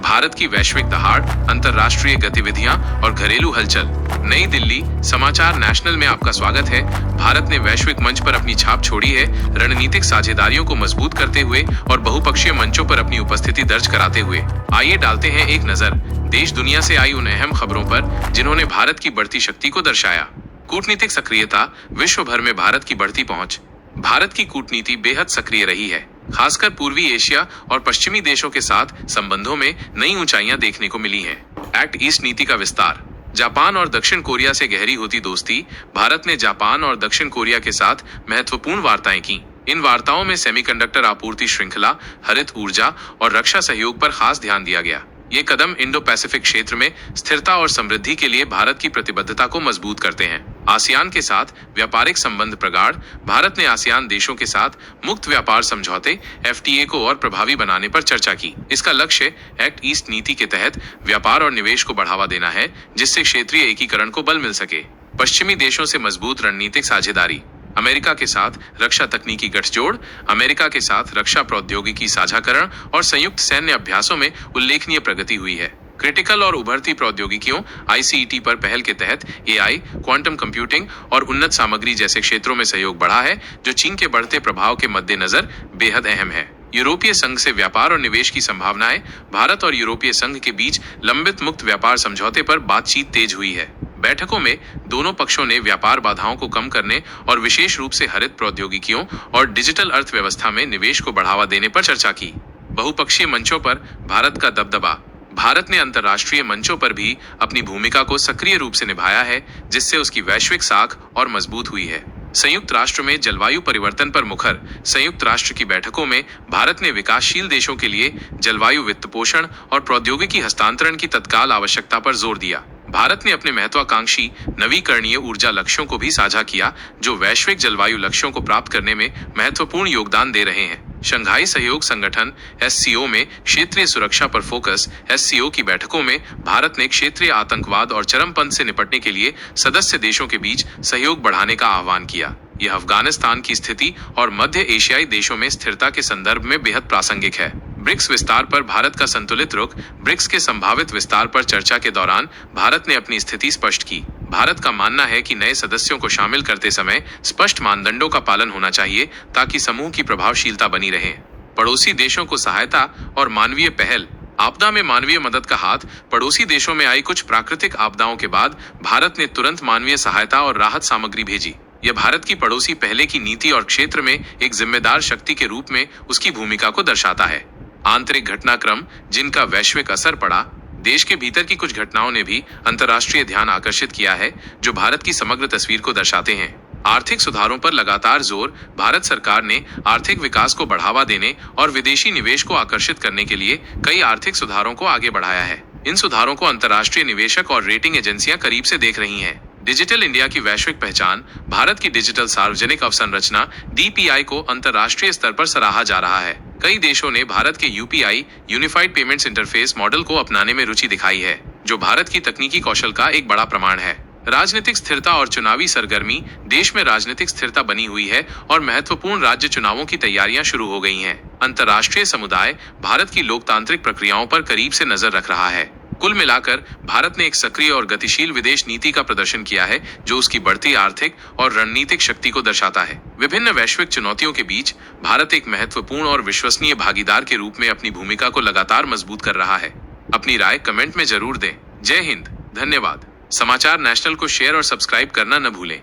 भारत की वैश्विक दहाड़, अंतर्राष्ट्रीय गतिविधियां और घरेलू हलचल। नई दिल्ली, समाचार नेशनल में आपका स्वागत है। भारत ने वैश्विक मंच पर अपनी छाप छोड़ी है, रणनीतिक साझेदारियों को मजबूत करते हुए और बहुपक्षीय मंचों पर अपनी उपस्थिति दर्ज कराते हुए। आइए डालते हैं एक नजर देश दुनिया से आई उन अहम खबरों पर जिन्होंने भारत की बढ़ती शक्ति को दर्शाया। कूटनीतिक सक्रियता, विश्व भर में भारत की बढ़ती पहुंच। भारत की कूटनीति बेहद सक्रिय रही है, खासकर पूर्वी एशिया और पश्चिमी देशों के साथ संबंधों में नई ऊंचाइयां देखने को मिली हैं। एक्ट ईस्ट नीति का विस्तार। जापान और दक्षिण कोरिया से गहरी होती दोस्ती। भारत ने जापान और दक्षिण कोरिया के साथ महत्वपूर्ण वार्ताएं की। इन वार्ताओं में सेमीकंडक्टर आपूर्ति श्रृंखला, हरित ऊर्जा और रक्षा सहयोग पर खास ध्यान दिया गया। ये कदम इंडो पैसिफिक क्षेत्र में स्थिरता और समृद्धि के लिए भारत की प्रतिबद्धता को मजबूत करते हैं। आसियान के साथ व्यापारिक संबंध प्रगाढ़। भारत ने आसियान देशों के साथ मुक्त व्यापार समझौते FTA को और प्रभावी बनाने पर चर्चा की। इसका लक्ष्य एक्ट ईस्ट नीति के तहत व्यापार और निवेश को बढ़ावा देना है, जिससे क्षेत्रीय एकीकरण को बल मिल सके। पश्चिमी देशों से मजबूत रणनीतिक साझेदारी। अमेरिका के साथ रक्षा तकनीकी गठजोड़। अमेरिका के साथ रक्षा प्रौद्योगिकी साझाकरण और संयुक्त सैन्य अभ्यासों में उल्लेखनीय प्रगति हुई है। क्रिटिकल और उभरती प्रौद्योगिकियों ICT पर पहल के तहत AI, क्वांटम कंप्यूटिंग और उन्नत सामग्री जैसे क्षेत्रों में सहयोग बढ़ा है, जो चीन के बढ़ते प्रभाव के मद्देनजर बेहद अहम है। यूरोपीय संघ से व्यापार और निवेश की संभावनाएं। भारत और यूरोपीय संघ के बीच लंबित मुक्त व्यापार समझौते पर बातचीत तेज हुई है। बैठकों में दोनों पक्षों ने व्यापार बाधाओं को कम करने और विशेष रूप से हरित प्रौद्योगिकियों और डिजिटल अर्थव्यवस्था में निवेश को बढ़ावा देने पर चर्चा की। बहुपक्षीय मंचों पर भारत का दबदबा। भारत ने अंतर्राष्ट्रीय मंचों पर भी अपनी भूमिका को सक्रिय रूप से निभाया है, जिससे उसकी वैश्विक साख और मजबूत हुई है। संयुक्त राष्ट्र में जलवायु परिवर्तन पर मुखर। संयुक्त राष्ट्र की बैठकों में भारत ने विकासशील देशों के लिए जलवायु वित्त पोषण और प्रौद्योगिकी हस्तांतरण की तत्काल आवश्यकता पर जोर दिया। भारत ने अपने महत्वाकांक्षी नवीकरणीय ऊर्जा लक्ष्यों को भी साझा किया, जो वैश्विक जलवायु लक्ष्यों को प्राप्त करने में महत्वपूर्ण योगदान दे रहे हैं। शंघाई सहयोग संगठन SCO में क्षेत्रीय सुरक्षा पर फोकस। SCO की बैठकों में भारत ने क्षेत्रीय आतंकवाद और चरमपंथ से निपटने के लिए सदस्य देशों के बीच सहयोग बढ़ाने का आह्वान किया। यह अफगानिस्तान की स्थिति और मध्य एशियाई देशों में स्थिरता के संदर्भ में बेहद प्रासंगिक है। ब्रिक्स विस्तार पर भारत का संतुलित रुख। ब्रिक्स के संभावित विस्तार पर चर्चा के दौरान भारत ने अपनी स्थिति स्पष्ट की। भारत का मानना है कि नए सदस्यों को शामिल करते समय स्पष्ट मानदंडों का पालन होना चाहिए, ताकि समूह की प्रभावशीलता बनी रहे। पड़ोसी देशों को सहायता और मानवीय पहल। आपदा में मानवीय मदद का हाथ। पड़ोसी देशों में आई कुछ प्राकृतिक आपदाओं के बाद भारत ने तुरंत मानवीय सहायता और राहत सामग्री भेजी। यह भारत की पड़ोसी पहले की नीति और क्षेत्र में एक जिम्मेदार शक्ति के रूप में उसकी भूमिका को दर्शाता है। आंतरिक घटनाक्रम जिनका वैश्विक असर पड़ा। देश के भीतर की कुछ घटनाओं ने भी अंतर्राष्ट्रीय ध्यान आकर्षित किया है, जो भारत की समग्र तस्वीर को दर्शाते हैं। आर्थिक सुधारों पर लगातार जोर। भारत सरकार ने आर्थिक विकास को बढ़ावा देने और विदेशी निवेश को आकर्षित करने के लिए कई आर्थिक सुधारों को आगे बढ़ाया है। इन सुधारों को अंतर्राष्ट्रीय निवेशक और रेटिंग एजेंसियां करीब से देख रही हैं। डिजिटल इंडिया की वैश्विक पहचान। भारत की डिजिटल सार्वजनिक अवसंरचना DPI को अंतर्राष्ट्रीय स्तर पर सराहा जा रहा है। कई देशों ने भारत के UPI unified payments interface model को अपनाने में रुचि दिखाई है, जो भारत की तकनीकी कौशल का एक बड़ा प्रमाण है। राजनीतिक स्थिरता और चुनावी सरगर्मी। देश में राजनीतिक स्थिरता बनी हुई है और महत्वपूर्ण राज्य चुनावों की तैयारियां शुरू हो गई हैं। अंतर्राष्ट्रीय समुदाय भारत की लोकतांत्रिक प्रक्रियाओं पर करीब से नजर रख रहा है। कुल मिलाकर भारत ने एक सक्रिय और गतिशील विदेश नीति का प्रदर्शन किया है, जो उसकी बढ़ती आर्थिक और रणनीतिक शक्ति को दर्शाता है। विभिन्न वैश्विक चुनौतियों के बीच भारत एक महत्वपूर्ण और विश्वसनीय भागीदार के रूप में अपनी भूमिका को लगातार मजबूत कर रहा है। अपनी राय कमेंट में जरूर दें। जय हिंद, धन्यवाद। समाचार नेशनल को शेयर और सब्सक्राइब करना न भूलें।